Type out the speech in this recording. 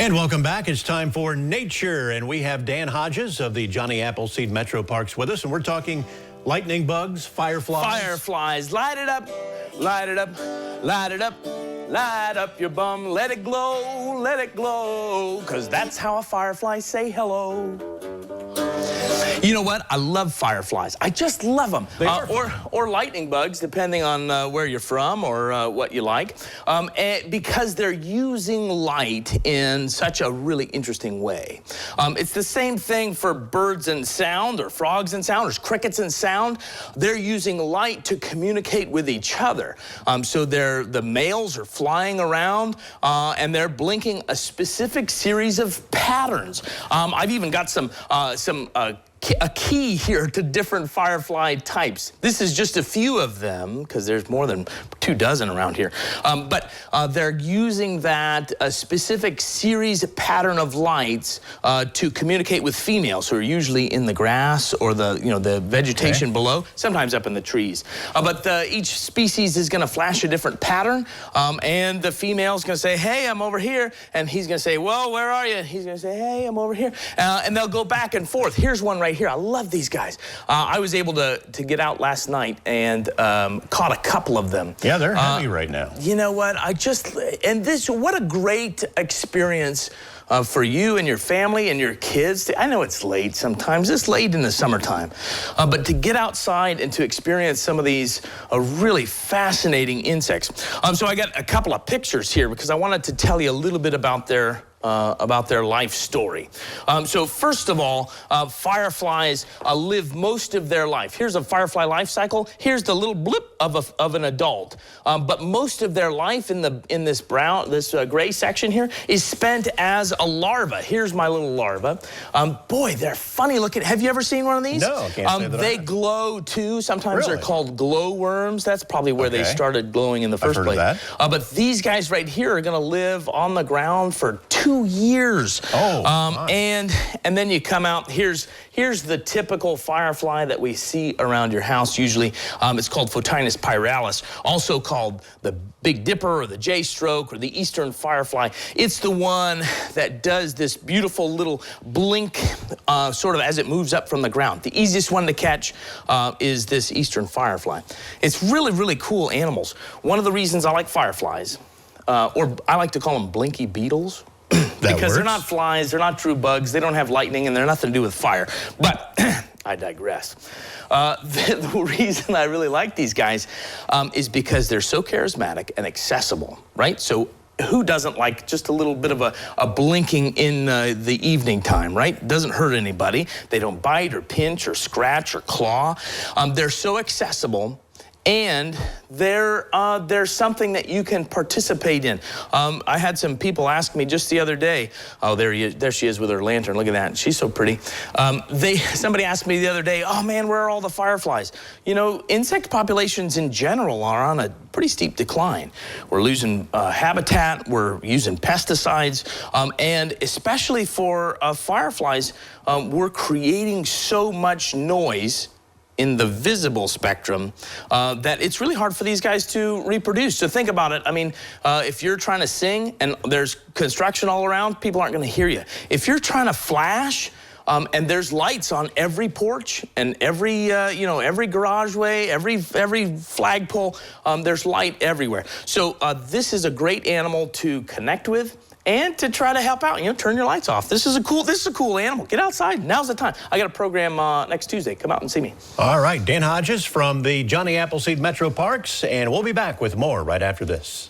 And welcome back. It's time for Nature, and we have Dan Hodges of the Johnny Appleseed Metro Parks with us, and we're talking lightning bugs, fireflies. Fireflies, light it up, light it up, light it up, light up your bum, let it glow, 'cause that's how a firefly say hello. You know what? I love fireflies. I just love them. Or lightning bugs, depending on where you're from or what you like, because they're using light in such a really interesting way. It's the same thing for birds and sound, or frogs and sound, or crickets and sound. They're using light to communicate with each other. So the males are flying around and they're blinking a specific series of patterns. I've even got a key here to different firefly types. This is just a few of them, because there's more than 24 around here. But they're using that specific series pattern of lights to communicate with females who are usually in the grass or the vegetation below, sometimes up in the trees. But each species is going to flash a different pattern, and the female's going to say, "Hey, I'm over here," and he's going to say, "Well, where are you?" He's going to say, "Hey, I'm over here," and they'll go back and forth. Here's one right here. I love these guys. I was able to get out last night and caught a couple of them. Yeah, they're heavy right now. You know what? What a great experience for you and your family and your kids. I know it's late sometimes. It's late in the summertime. But to get outside and to experience some of these really fascinating insects. So I got a couple of pictures here because I wanted to tell you a little bit about their life story. So first of all, fireflies live most of their life. Here's a firefly life cycle. Here's the little blip of an adult. But most of their life in this gray section here is spent as a larva. Here's my little larva. Boy, they're funny looking. Have you ever seen one of these? No, can't say that. They glow too. Sometimes Really? they're called glowworms. That's probably where they started glowing in the first place. I've heard of that. But these guys right here are going to live on the ground for 2 years. And then you come out, here's the typical firefly that we see around your house usually. It's called Photinus pyralis, also called the Big Dipper or the J-stroke or the Eastern firefly. It's the one that does this beautiful little blink sort of as it moves up from the ground. The easiest one to catch is this Eastern firefly. It's really, really cool animals. One of the reasons I like fireflies, or I like to call them blinky beetles, because they're not flies, they're not true bugs, they don't have lightning, and they're nothing to do with fire. But I digress. The reason I really like these guys is because they're so charismatic and accessible, right? So who doesn't like just a little bit of a blinking in the evening time, right? Doesn't hurt anybody. They don't bite or pinch or scratch or claw. They're so accessible. And there's something that you can participate in. I had some people ask me just the other day, oh, there she is with her lantern, look at that, she's so pretty. Somebody asked me the other day, oh man, where are all the fireflies? You know, insect populations in general are on a pretty steep decline. We're losing habitat, we're using pesticides, and especially for fireflies, we're creating so much noise in the visible spectrum that it's really hard for these guys to reproduce. So think about it. I mean, if you're trying to sing and there's construction all around, people aren't going to hear you. If you're trying to flash and there's lights on every porch and every garageway, every flagpole, there's light everywhere. So this is a great animal to connect with and to try to help out. Turn your lights off. This is a cool animal. Get outside. Now's the time. I got a program next Tuesday. Come out and see me. All right, Dan Hodges from the Johnny Appleseed Metro Parks, and we'll be back with more right after this.